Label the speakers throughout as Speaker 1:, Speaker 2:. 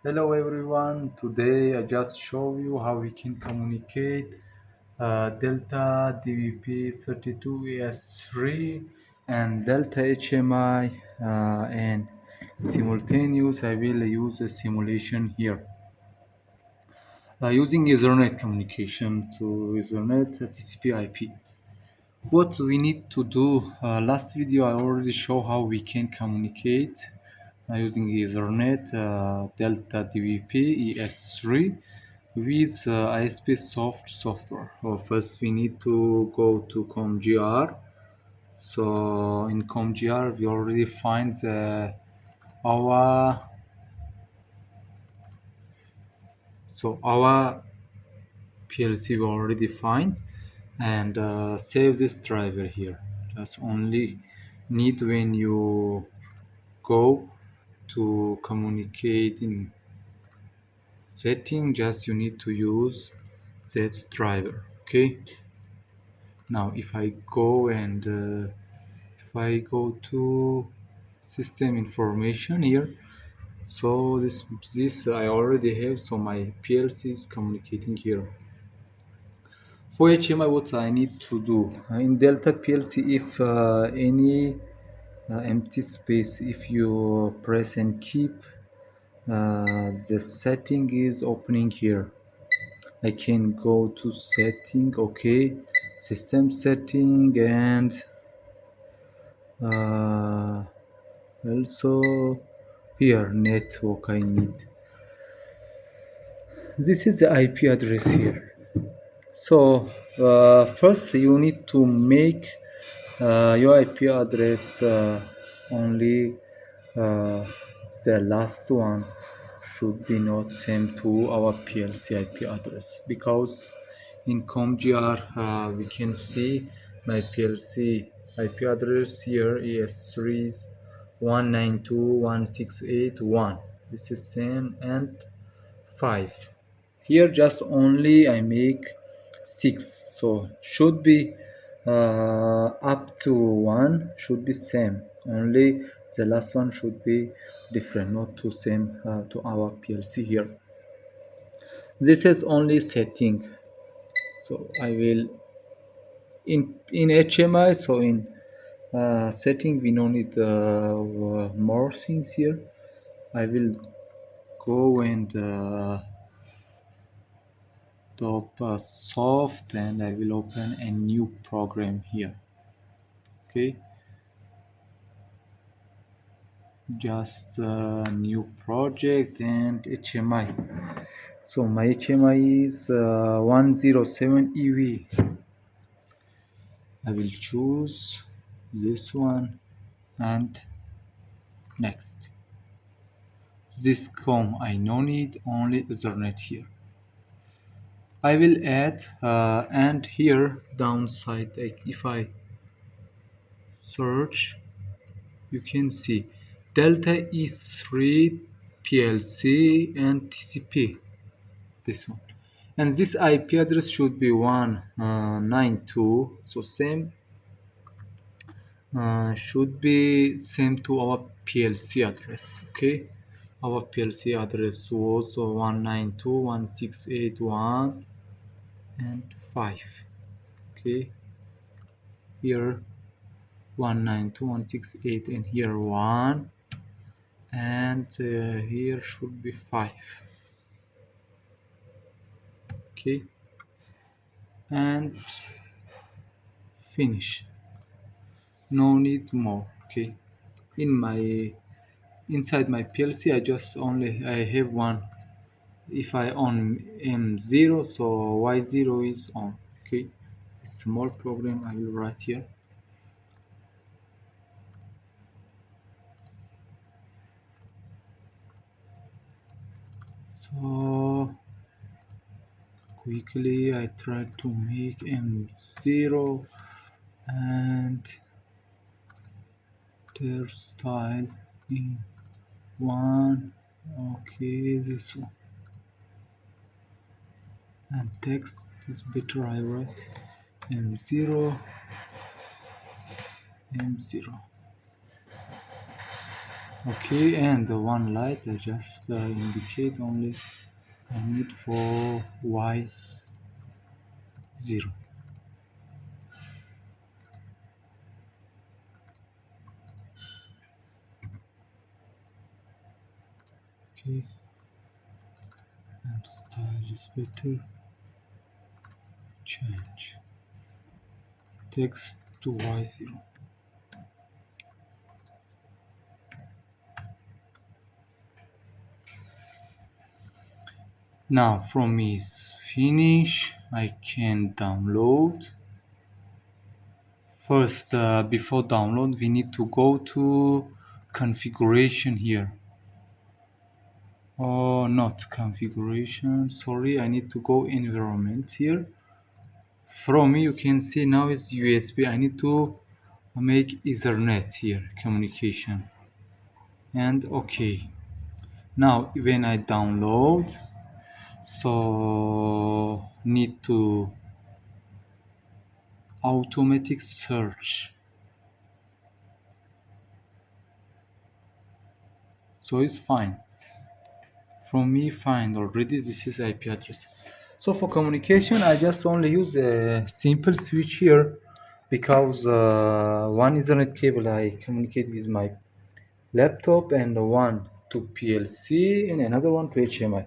Speaker 1: Hello everyone, today I just show you how we can communicate Delta DVP32ES3 and Delta HMI and simultaneous. I will use a simulation here using Ethernet communication to Ethernet TCP IP. What we need to do, last video I already show how we can communicate using Ethernet Delta DVP-ES3 with ISPSoft software. First we need to go to ComGR. So in ComGR we already find our PLC we already find and save this driver here. Just only need when you go to communicate in setting, just you need to use that driver. Okay, now if I go to system information here, so this I already have, so my PLC is communicating here. For HMI, what I need to do in Delta PLC, if any empty space, if you press and keep, the setting is opening here. I can go to setting, okay, system setting, and also here network I need. This is the IP address here. So first you need to make your IP address only the last one should be not same to our PLC IP address, because in ComGR we can see my PLC IP address here is 192.168.1. This is same, and 5. Here just only I make 6, so should be up to 1 should be same, only the last one should be different, not to same to our PLC here. This is only setting, so I will in HMI, so in setting we don't need more things here. I will go and DOPSoft, and I will open a new program here. Okay, just a new project and HMI. So my HMI is 107EV. I will choose this one and next. This I no need, only Ethernet here. I will add and here downside, like if I search, you can see Delta E3 PLC and TCP, this one, and this IP address should be 192, so same should be same to our PLC address. Okay, our PLC address was 192.168.1 and 5. Okay, here 192.168 and here 1, and here should be 5. Okay, and finish. No need more. Okay, inside my PLC I have one. If I on M0, so Y0 is on. Okay, small program I will write here. So quickly I try to make M0 and their style in 1. Okay, this one, and text is better I write M0 M0. Okay, and the one light I just indicate only I need for Y0. Okay, and style is better. Change text to Y0. Now from is finish, I can download. First, before download, we need to go to configuration here. Oh, not configuration. Sorry, I need to go environment here. From me, you can see now is USB. I need to make Ethernet here, communication. And okay. Now, when I download, so need to automatic search. So it's fine. From me, fine already. This is IP address. So for communication, I just only use a simple switch here because one Ethernet cable I communicate with my laptop and one to PLC and another one to HMI.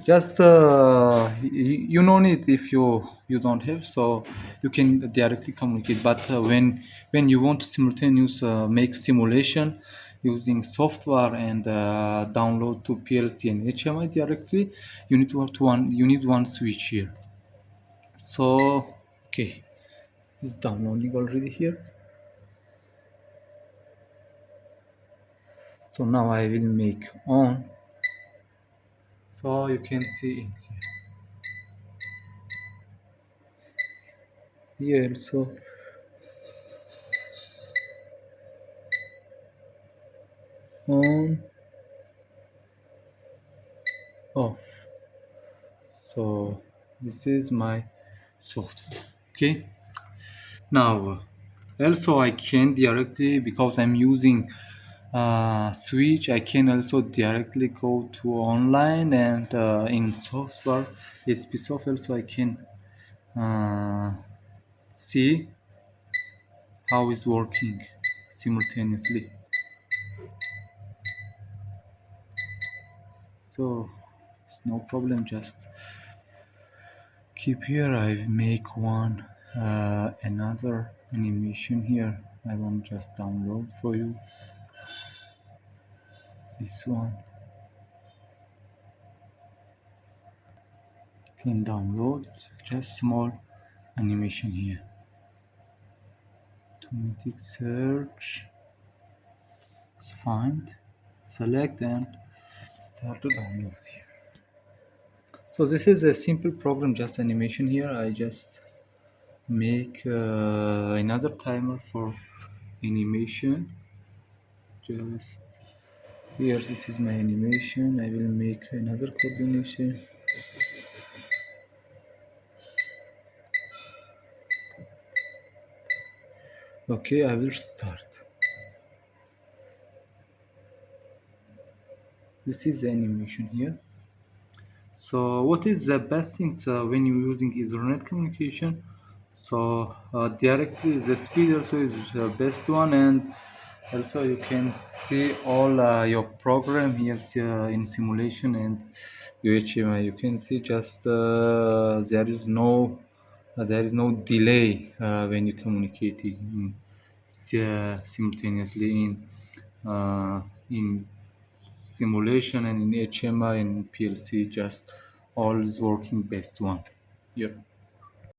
Speaker 1: Just you no need if you don't have, so you can directly communicate. But when you want to simultaneous make simulation using software and download to PLC and HMI directly, you need to have you need one switch here. So okay, it's downloading already here. So now I will make on. So you can see in here also on, off. So this is my software. Okay. Now also I can directly, because I'm using switch, I can also directly go to online and in software ISPSoft also I can see how it's working simultaneously. So it's no problem, just keep here. I make one another animation here. I won't just download for you this one. Can download just small animation here. Automatic search. Find, select and start to download here. So this is a simple program, just animation here. I just make another timer for animation. Just here, this is my animation. I will make another coordination. Okay, I will start. This is the animation here. So what is the best thing when you're using Ethernet communication? So directly the speed also is the best one, and also you can see all your program here in simulation and your HMI. You can see just there is no delay when you communicate simultaneously in simulation and in HMI and PLC. Just all is working best one. Yeah.